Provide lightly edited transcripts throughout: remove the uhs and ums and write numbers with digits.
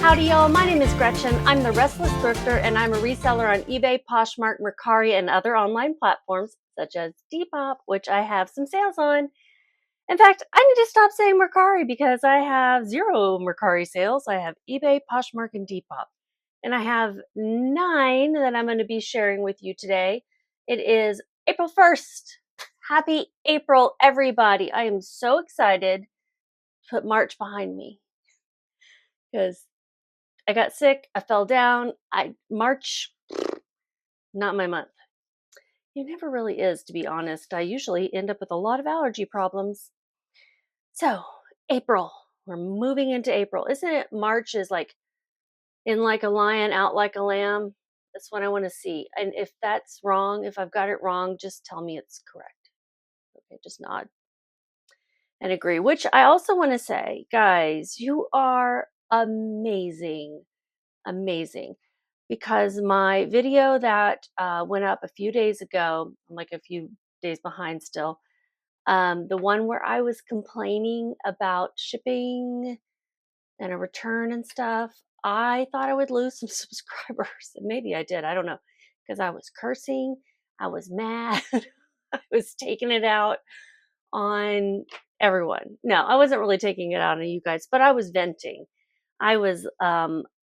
Howdy y'all, my name is Gretchen. I'm the Restless Thrifter and I'm a reseller on eBay, Poshmark, Mercari, and other online platforms such as Depop, which I have some sales on. In fact, I need to stop saying Mercari because I have 0 Mercari sales. I have eBay, Poshmark, and Depop. And I have 9 that I'm going to be sharing with you today. It is April 1st. Happy April, everybody. I am so excited to put March behind me because I got sick. I fell down. March, not my month. It never really is, to be honest. I usually end up with a lot of allergy problems. So, April. We're moving into April. Isn't it March is like in like a lion, out like a lamb? That's what I want to see. And if that's wrong, if I've got it wrong, just tell me it's correct. Okay, just nod and agree. Which I also want to say, guys, you are amazing. Amazing. Because my video that went up a few days ago, I'm like a few days behind still, the one where I was complaining about shipping and a return and stuff, I thought I would lose some subscribers. And maybe I did. I don't know. Because I was cursing. I was mad. I was taking it out on everyone. No, I wasn't really taking it out on you guys, but I was venting. I was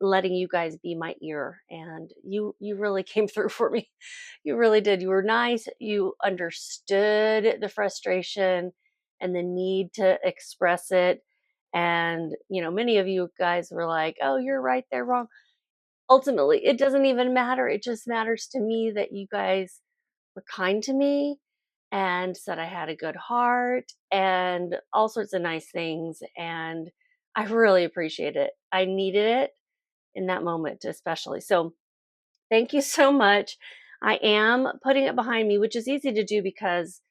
letting you guys be my ear, and you really came through for me. You really did. You were nice. You understood the frustration and the need to express it. And, many of you guys were like, oh, you're right, they're wrong. Ultimately, it doesn't even matter. It just matters to me that you guys were kind to me and said I had a good heart and all sorts of nice things. And I really appreciate it. I needed it in that moment, especially. So thank you so much. I am putting it behind me, which is easy to do because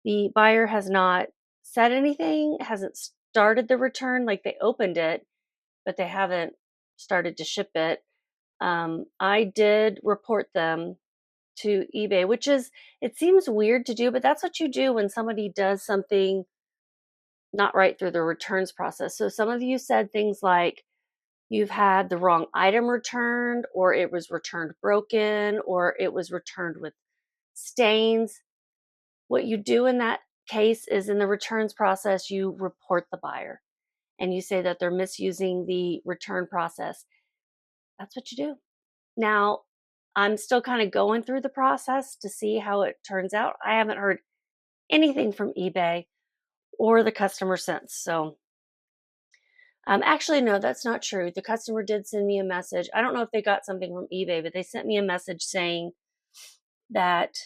the buyer has not said anything, hasn't started the return. Like they opened it, but they haven't started to ship it. I did report them to eBay, which is, it seems weird to do, but that's what you do when somebody does something not right through the returns process. So some of you said things like you've had the wrong item returned, or it was returned broken, or it was returned with stains. What you do in that case is in the returns process, you report the buyer and you say that they're misusing the return process. That's what you do. Now, I'm still kind of going through the process to see how it turns out. I haven't heard anything from eBay or the customer since. So, actually, no, that's not true. The customer did send me a message. I don't know if they got something from eBay, but they sent me a message saying that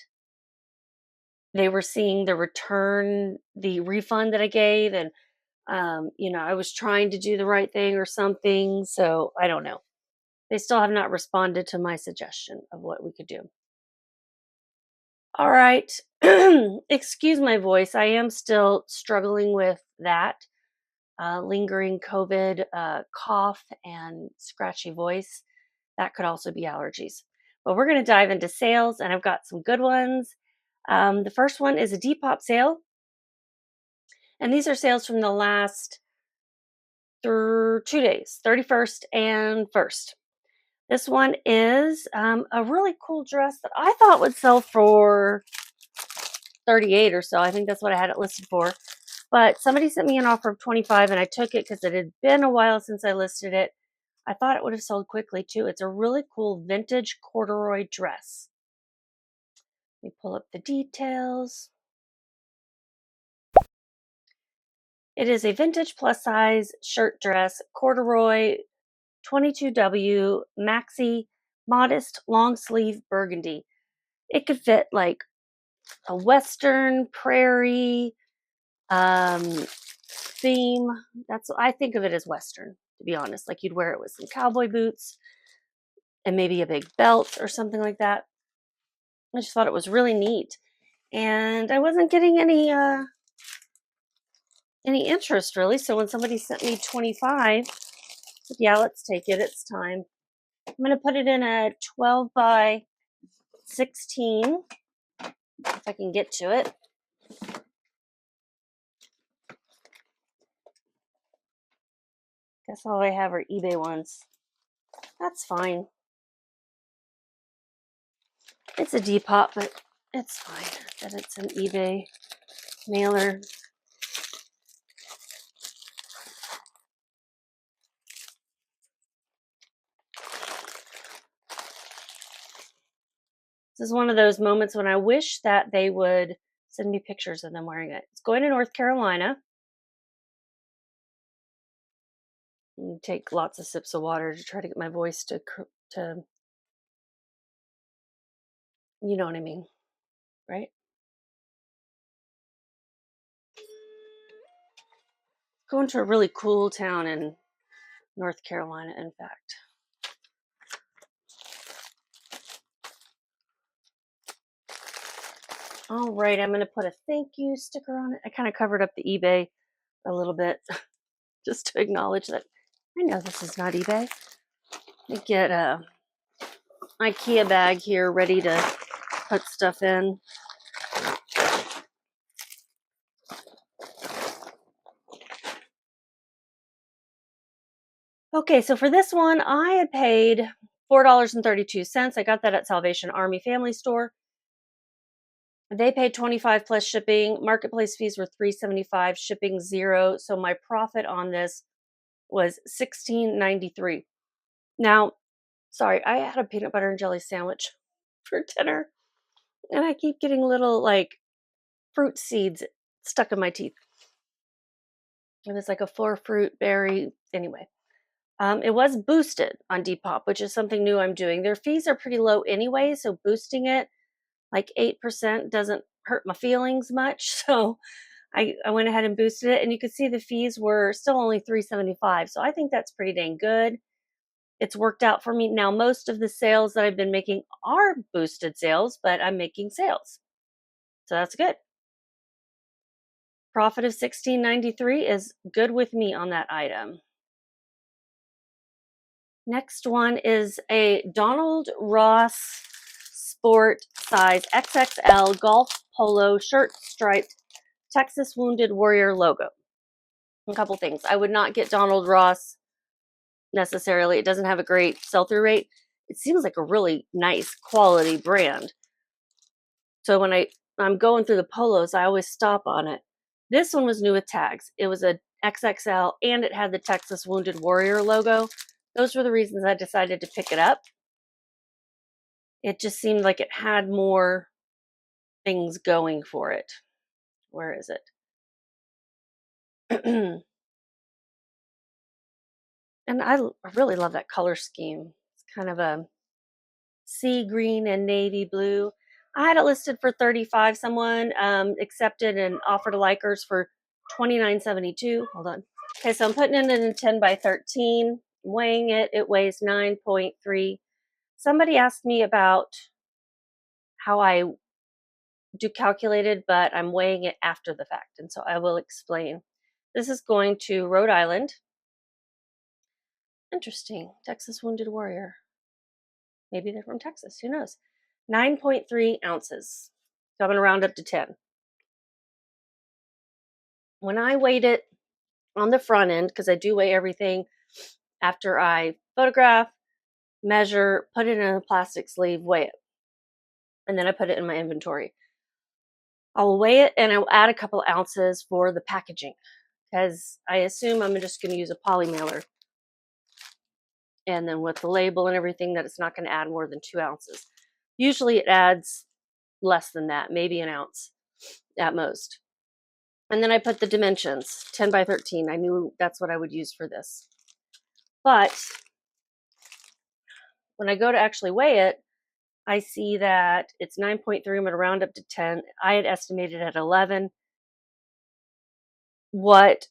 they were seeing the refund that I gave. And, I was trying to do the right thing or something. So I don't know. They still have not responded to my suggestion of what we could do. All right. Excuse my voice. I am still struggling with that lingering COVID cough and scratchy voice. That could also be allergies. But we're going to dive into sales, and I've got some good ones. The first one is a Depop sale. And these are sales from the last 2 days, 31st and 1st. This one is a really cool dress that I thought would sell for $38 or so. I think that's what I had it listed for. But somebody sent me an offer of $25 and I took it because it had been a while since I listed it. I thought it would have sold quickly too. It's a really cool vintage corduroy dress. Let me pull up the details. It is a vintage plus size shirt dress, corduroy 22W maxi modest long sleeve burgundy. It could fit like a western prairie theme. I think of it as western, to be honest. Like you'd wear it with some cowboy boots and maybe a big belt or something like that. I just thought it was really neat, and I wasn't getting any interest really. So when somebody sent me 25, I said, yeah, let's take it. It's time. I'm going to put it in a 12 by 16 if I can get to it. Guess all I have are eBay ones. That's fine. It's a Depop, but it's fine that it's an eBay mailer. This is one of those moments when I wish that they would send me pictures of them wearing it. It's going to North Carolina. Take lots of sips of water to try to get my voice to you know what I mean, right? Going to a really cool town in North Carolina, in fact. All right, I'm going to put a thank you sticker on it. I kind of covered up the eBay a little bit just to acknowledge that I know this is not eBay. I get a IKEA bag here ready to put stuff in. Okay, so for this one, I had paid $4.32. I got that at Salvation Army Family Store. They paid $25 plus shipping. Marketplace fees were $3.75, shipping $0. So my profit on this was $16.93. Now, sorry, I had a peanut butter and jelly sandwich for dinner, and I keep getting little like fruit seeds stuck in my teeth. It was like a 4-fruit berry. Anyway, it was boosted on Depop, which is something new I'm doing. Their fees are pretty low anyway, so boosting it like 8% doesn't hurt my feelings much. So I went ahead and boosted it, and you could see the fees were still only $3.75. So I think that's pretty dang good. It's worked out for me. Now, most of the sales that I've been making are boosted sales, but I'm making sales. So that's good. Profit of $16.93 is good with me on that item. Next one is a Donald Ross Sport size XXL golf polo shirt striped Texas Wounded Warrior logo. A couple things. I would not get Donald Ross necessarily. It doesn't have a great sell-through rate. It seems like a really nice quality brand. So when I'm going through the polos, I always stop on it. This one was new with tags. It was a XXL and it had the Texas Wounded Warrior logo. Those were the reasons I decided to pick it up. It just seemed like it had more things going for it. Where is it? And I really love that color scheme. It's kind of a sea green and navy blue. I had it listed for $35. Someone accepted and offered a likers for $29.72. Hold on. Okay, so I'm putting it in a 10 by 13, weighing it. It weighs 9.3. Somebody asked me about how I do calculated, but I'm weighing it after the fact, and so I will explain. This is going to Rhode Island. Interesting. Texas Wounded Warrior. Maybe they're from Texas. Who knows? 9.3 ounces. So I'm going to round up to 10. When I weighed it on the front end, because I do weigh everything after I photograph, measure, put it in a plastic sleeve, weigh it. And then I put it in my inventory. I will weigh it and I will add a couple ounces for the packaging because I assume I'm just going to use a poly mailer. And then with the label and everything, that it's not going to add more than 2 ounces. Usually it adds less than that, maybe an ounce at most. And then I put the dimensions, 10 by 13. I knew that's what I would use for this. But when I go to actually weigh it, I see that it's 9.3. I'm going to round up to 10. I had estimated at 11. What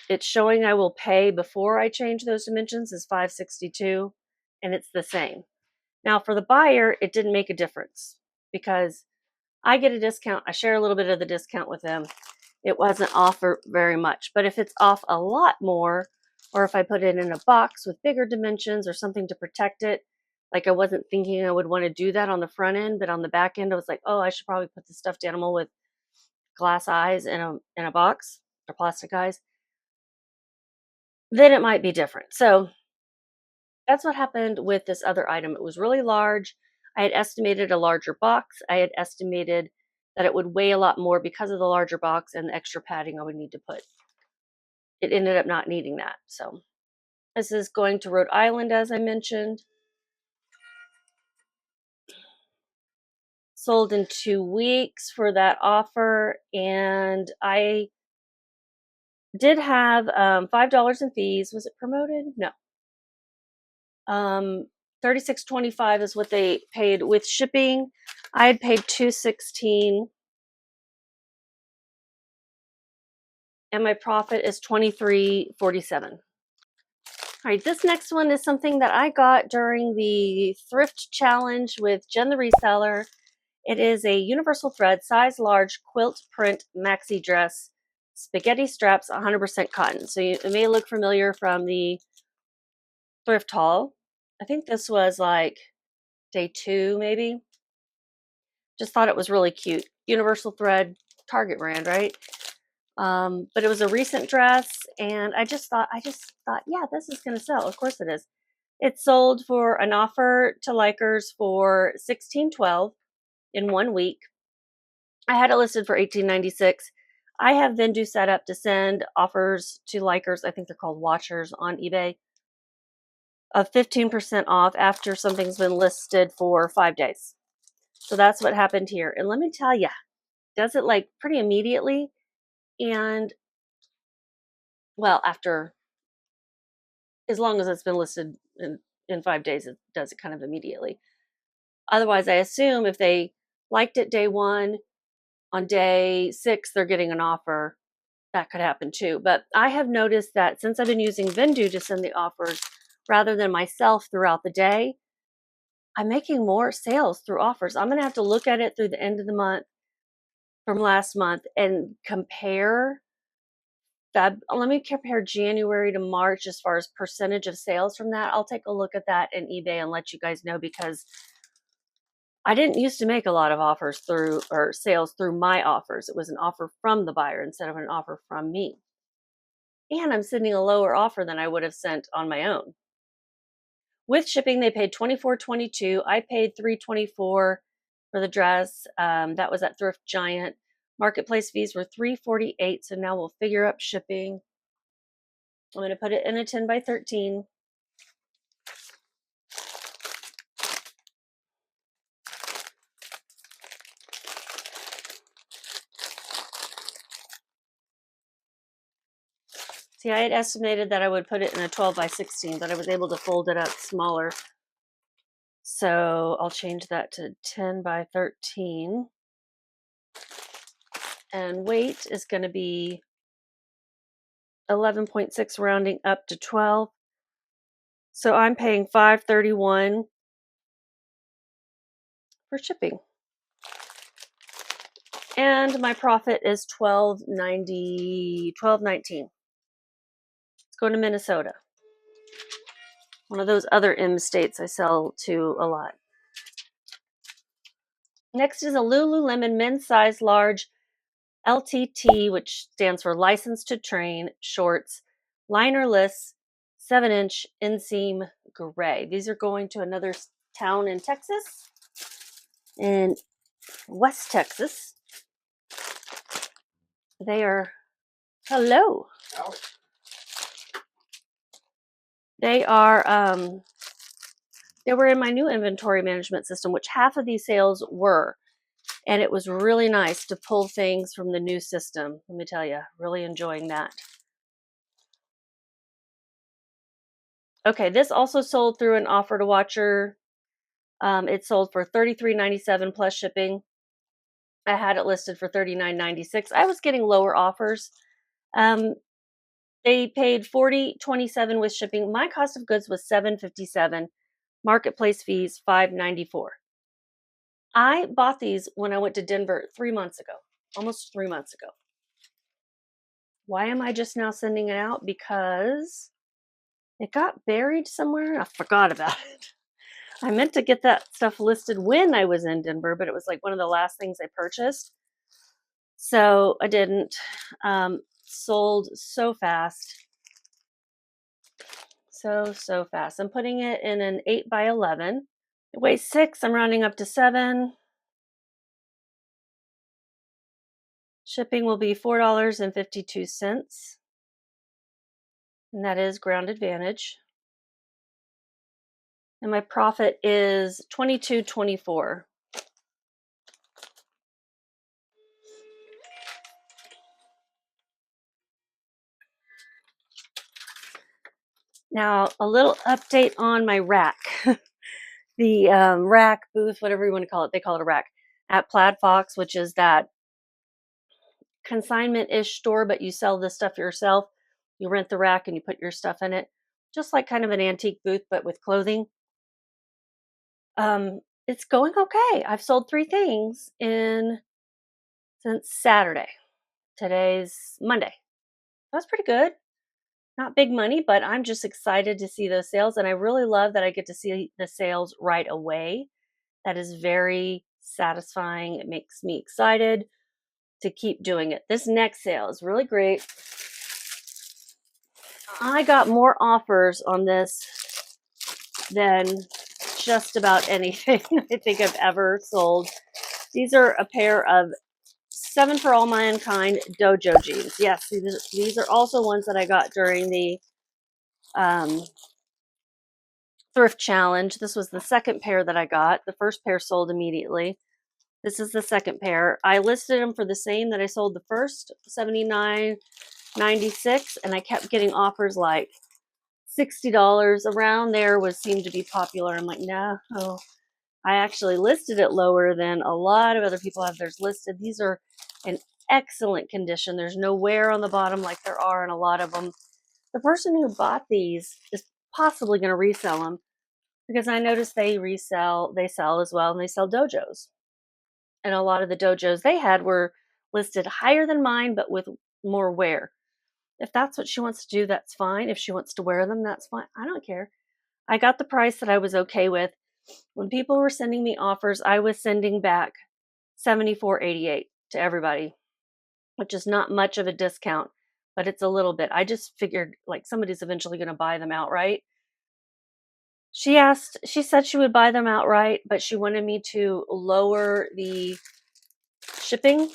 it's showing I will pay before I change those dimensions is $5.62, and it's the same. Now for the buyer, it didn't make a difference because I get a discount. I share a little bit of the discount with them. It wasn't off very much, but if it's off a lot more, or if I put it in a box with bigger dimensions or something to protect it, like I wasn't thinking I would want to do that on the front end, but on the back end, I was like, oh, I should probably put the stuffed animal with glass eyes in a box or plastic eyes. Then it might be different. So That's what happened with this other item. It was really large. I had estimated a larger box. I had estimated that it would weigh a lot more because of the larger box and the extra padding I would need to put. It ended up not needing that. So this is going to Rhode Island, as I mentioned. Sold in 2 weeks for that offer, and I did have $5 in fees. Was it promoted? No. $36.25 is what they paid with shipping. I had paid $216, and my profit is $23.47. All right, this next one is something that I got during the thrift challenge with Jen the Reseller. It is a universal thread, size large quilt print maxi dress, spaghetti straps, 100% cotton. So it may look familiar from the thrift haul. I think this was like day 2, maybe. Just thought it was really cute. Universal thread, Target brand, right? But it was a recent dress, and I just thought, yeah, this is going to sell. Of course it is. It sold for an offer to likers for $16.12 in 1 week. I had it listed for $18.96. I have Vendoo set up to send offers to likers. I think they're called watchers on eBay of 15% off after something's been listed for 5 days. So that's what happened here. And let me tell you, does it like pretty immediately. And well, after, as long as it's been listed in 5 days, it does it kind of immediately. Otherwise, I assume if they liked it day 1, on day 6, they're getting an offer. That could happen too. But I have noticed that since I've been using Vendoo to send the offers rather than myself throughout the day, I'm making more sales through offers. I'm going to have to look at it through the end of the month from last month and compare. Let me compare January to March as far as percentage of sales from that. I'll take a look at that in eBay and let you guys know, because I didn't used to make a lot of offers through, or sales through my offers. It was an offer from the buyer instead of an offer from me. And I'm sending a lower offer than I would have sent on my own. With shipping, they paid $24.22. I paid $3.24 for the dress. That was at Thrift Giant. Marketplace fees were $3.48. So now we'll figure up shipping. I'm going to put it in a 10 by 13. See, I had estimated that I would put it in a 12 by 16, but I was able to fold it up smaller. So I'll change that to 10 by 13. And weight is going to be 11.6 rounding up to 12. So I'm paying $5.31 for shipping. And my profit is $12.19. It's going to Minnesota. One of those other M states I sell to a lot. Next is a Lululemon men's size large LTT, which stands for Licensed to Train, shorts, linerless, 7-inch inseam gray. These are going to another town in Texas, in West Texas. They are, hello. They are, they were in my new inventory management system, which half of these sales were. And it was really nice to pull things from the new system. Let me tell you, really enjoying that. Okay, this also sold through an offer to watcher. It sold for $33.97 plus shipping. I had it listed for $39.96. I was getting lower offers. They paid $40.27 with shipping. My cost of goods was $7.57. Marketplace fees $5.94. I bought these when I went to Denver 3 months ago, almost 3 months ago. Why am I just now sending it out? Because it got buried somewhere and I forgot about it. I meant to get that stuff listed when I was in Denver, but it was like one of the last things I purchased. So I didn't. Sold so fast. So fast. I'm putting it in an 8 by 11. It weighs 6. I'm rounding up to 7. Shipping will be $4.52. And that is Ground Advantage. And my profit is $22.24. Now, a little update on my rack. The rack booth, whatever you want to call it, they call it a rack, at Plaid Fox, which is that consignment-ish store, but you sell the stuff yourself. You rent the rack and you put your stuff in it, just like kind of an antique booth, but with clothing. It's going okay. I've sold 3 things since Saturday. Today's Monday. That's pretty good. Not big money, but I'm just excited to see those sales. And I really love that I get to see the sales right away. That is very satisfying. It makes me excited to keep doing it. This next sale is really great. I got more offers on this than just about anything I think I've ever sold. These are a pair of 7 for All Mankind Dojo jeans. Yes, these are also ones that I got during the thrift challenge. This was the second pair that I got. The first pair sold immediately. This is the second pair. I listed them for the same that I sold the first, $79.96, and I kept getting offers like $60 around there seemed to be popular. I'm like, no. I actually listed it lower than a lot of other people have theirs listed. These are in excellent condition. There's no wear on the bottom like there are in a lot of them. The person who bought these is possibly going to resell them because I noticed they sell as well, and they sell dojos. And a lot of the dojos they had were listed higher than mine, but with more wear. If that's what she wants to do, that's fine. If she wants to wear them, that's fine. I don't care. I got the price that I was okay with. When people were sending me offers, I was sending back $74.88 to everybody, which is not much of a discount, but it's a little bit. I just figured like somebody's eventually going to buy them outright. She said she would buy them outright, but she wanted me to lower the shipping.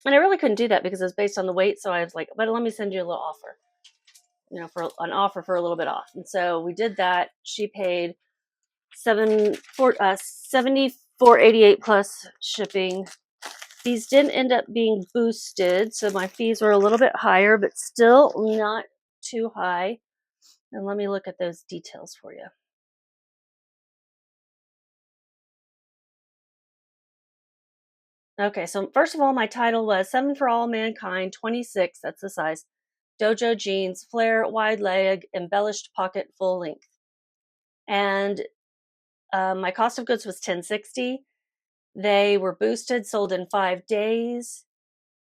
And I really couldn't do that because it was based on the weight. So I was like, but let me send you a little offer, for an offer for a little bit off. And so we did that. She paid $74.88 plus shipping. These didn't end up being boosted, so my fees were a little bit higher, but still not too high. And let me look at those details for you. Okay, so first of all, my title was 7 for All Mankind, 26, that's the size, Dojo jeans, flare, wide leg, embellished pocket, full length. And my cost of goods was $10.60. They were boosted, sold in 5 days,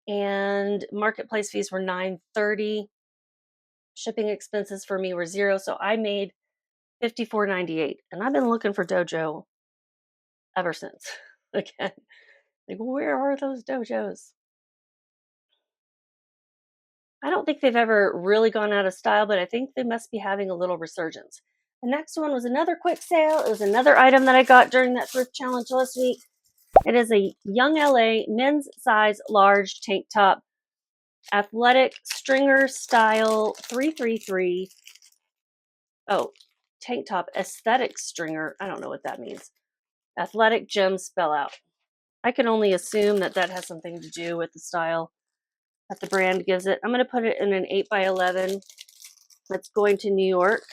and marketplace fees were $9.30. Shipping expenses for me were $0, so I made $54.98. And I've been looking for Dojo ever since. Again, like, where are those dojos? I don't think they've ever really gone out of style, but I think they must be having a little resurgence. The next one was another quick sale. It was another item that I got during that thrift challenge last week. It is a YoungLA men's size large tank top, athletic stringer style 333. Oh, tank top aesthetic stringer. I don't know what that means. Athletic gym spell out. I can only assume that has something to do with the style that the brand gives it. I'm going to put it in an 8 by 11 that's going to New York.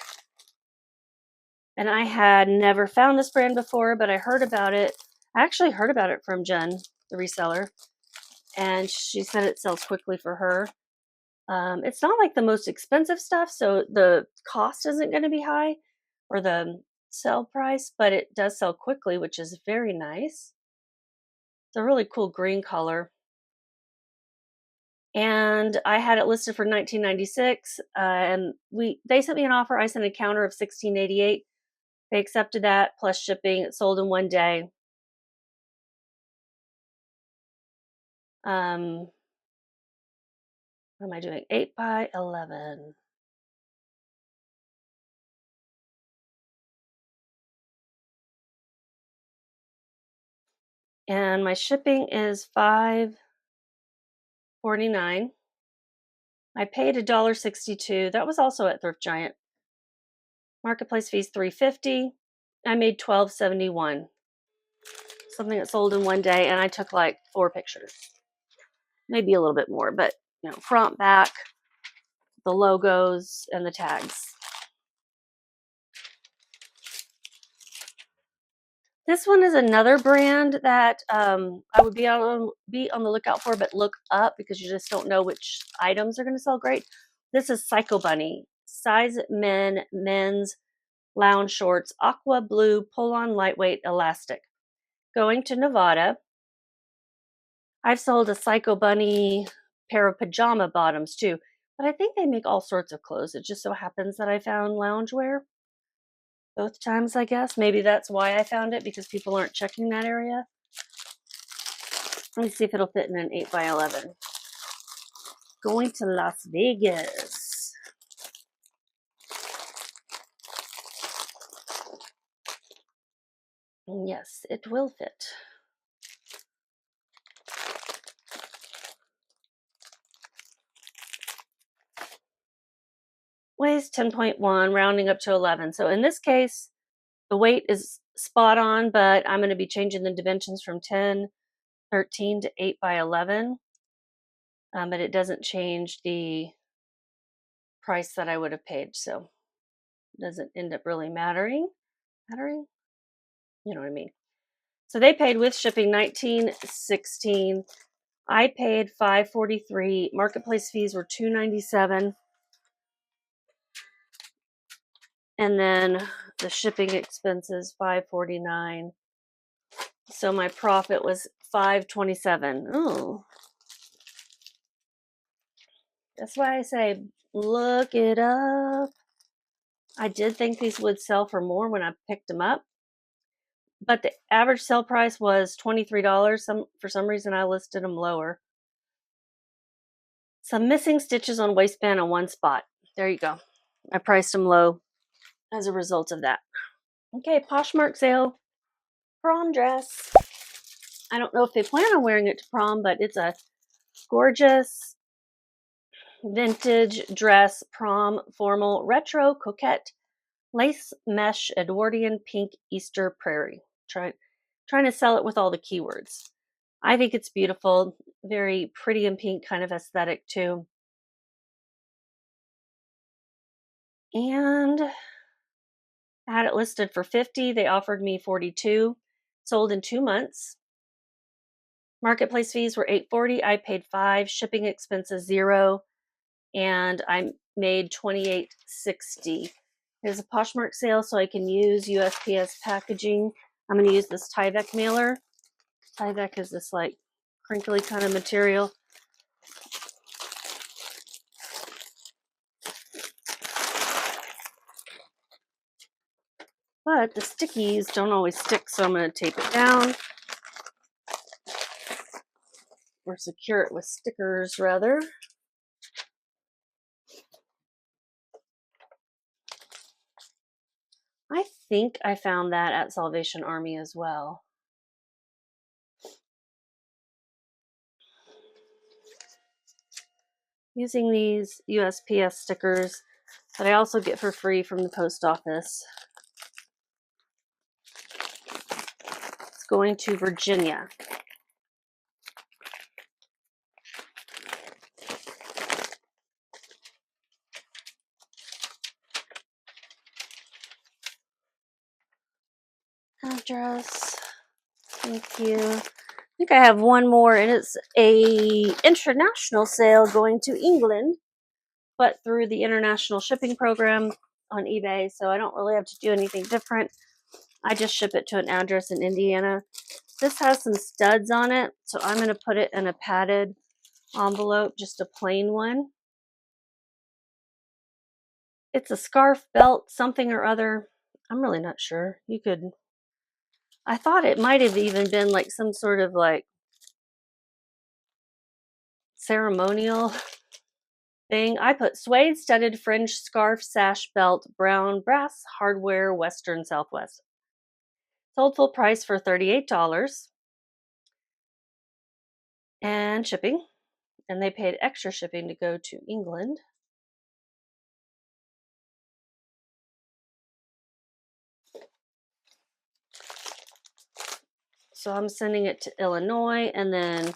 And I had never found this brand before, but I heard about it. I actually heard about it from Jen, the reseller, and she said it sells quickly for her. It's not like the most expensive stuff, so the cost isn't going to be high, or the sell price, but it does sell quickly, which is very nice. It's a really cool green color. And I had it listed for $19.96, and they sent me an offer. I sent a counter of $16.88. They accepted that plus shipping. It sold in 1 day. What am I doing? 8 by 11. And my shipping is $5.49. I paid $1.62. That was also at Thrift Giant. Marketplace fees $3.50. I made $12.71. Something that sold in one day, and I took like 4 pictures. Maybe a little bit more, but front, back, the logos, and the tags. This one is another brand that I would be on the lookout for, but look up because you just don't know which items are going to sell great. This is Psycho Bunny. Size men's lounge shorts, aqua blue, pull-on lightweight elastic. Going to Nevada. I've sold a Psycho Bunny pair of pajama bottoms too, but I think they make all sorts of clothes. It just so happens that I found loungewear both times, I guess. Maybe that's why I found it, because people aren't checking that area. Let me see if it'll fit in an 8x11. Going to Las Vegas. Yes, it will fit. Weighs 10.1, rounding up to 11. So in this case, the weight is spot on, but I'm going to be changing the dimensions from 10.13 to 8x11. But it doesn't change the price that I would have paid, so it doesn't end up really mattering. You know what I mean. So they paid with shipping $19.16. I paid $5.43. Marketplace fees were $2.97. And then the shipping expenses $5.49. So my profit was $5.27. Oh. That's why I say look it up. I did think these would sell for more when I picked them up, but the average sale price was $23. For some reason, I listed them lower. Some missing stitches on waistband on one spot. There you go. I priced them low as a result of that. Okay, Poshmark sale. Prom dress. I don't know if they plan on wearing it to prom, but it's a gorgeous vintage dress, prom, formal, retro, coquette, lace mesh, Edwardian, pink, Easter prairie. Trying to sell it with all the keywords. I think it's beautiful, very pretty and pink kind of aesthetic too. And I had it listed for $50. They offered me $42. Sold in 2 months. Marketplace fees were $8.40. I paid $5. Shipping expenses $0. And I made $28.60. There's a Poshmark sale, so I can use USPS packaging. I'm going to use this Tyvek mailer. Tyvek is this like crinkly kind of material. But the stickies don't always stick, so I'm going to tape it down. Or secure it with stickers, rather. I think I found that at Salvation Army as well. Using these USPS stickers that I also get for free from the post office. It's going to Virginia. Address. Thank you. I think I have one more, and it's a international sale going to England, but through the international shipping program on eBay, so I don't really have to do anything different. I just ship it to an address in Indiana. This has some studs on it, so I'm going to put it in a padded envelope, just a plain one. It's a scarf, belt, something or other. I'm really not sure. I thought it might have even been like some sort of like ceremonial thing. I put suede studded fringe scarf, sash, belt, brown, brass, hardware, Western Southwest. Sold full price for $38. and shipping. And they paid extra shipping to go to England. So I'm sending it to Illinois, and then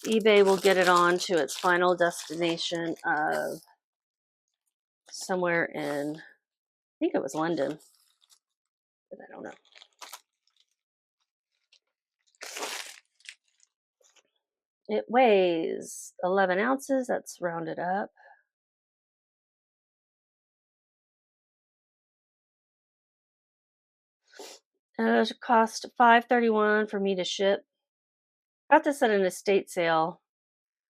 eBay will get it on to its final destination of somewhere in, I think it was London, but I don't know. It weighs 11 ounces. That's rounded up. And it cost $5.31 for me to ship. Got this at an estate sale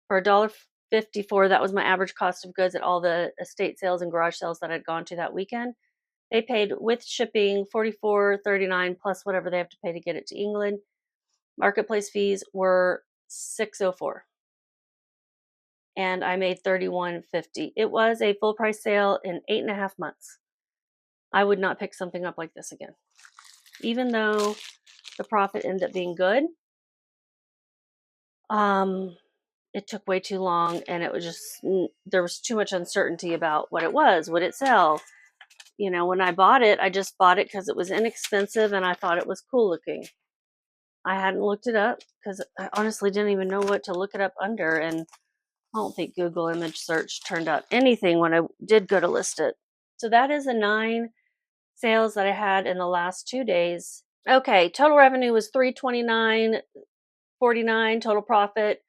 for $1.54. That was my average cost of goods at all the estate sales and garage sales that I'd gone to that weekend. They paid with shipping $44.39 plus whatever they have to pay to get it to England. Marketplace fees were $6.04. And I made $31.50. It was a full price sale in 8.5 months. I would not pick something up like this again. Even though the profit ended up being good, it took way too long, and it was just, there was too much uncertainty about what it was. Would it sell? You know, when I bought it, I just bought it because it was inexpensive and I thought it was cool looking. I hadn't looked it up because I honestly didn't even know what to look it up under, and I don't think Google image search turned out anything when I did go to list it. So that is the 9 sales that I had in the last 2 days. Okay, total revenue was $329.49. Total profit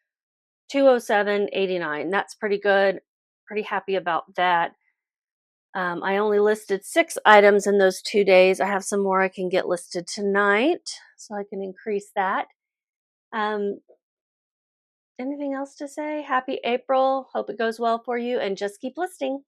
$207.89. That's pretty good. Pretty happy about that. I only listed 6 items in those 2 days. I have some more I can get listed tonight, so I can increase that. Anything else to say? Happy April. Hope it goes well for you, and just keep listing.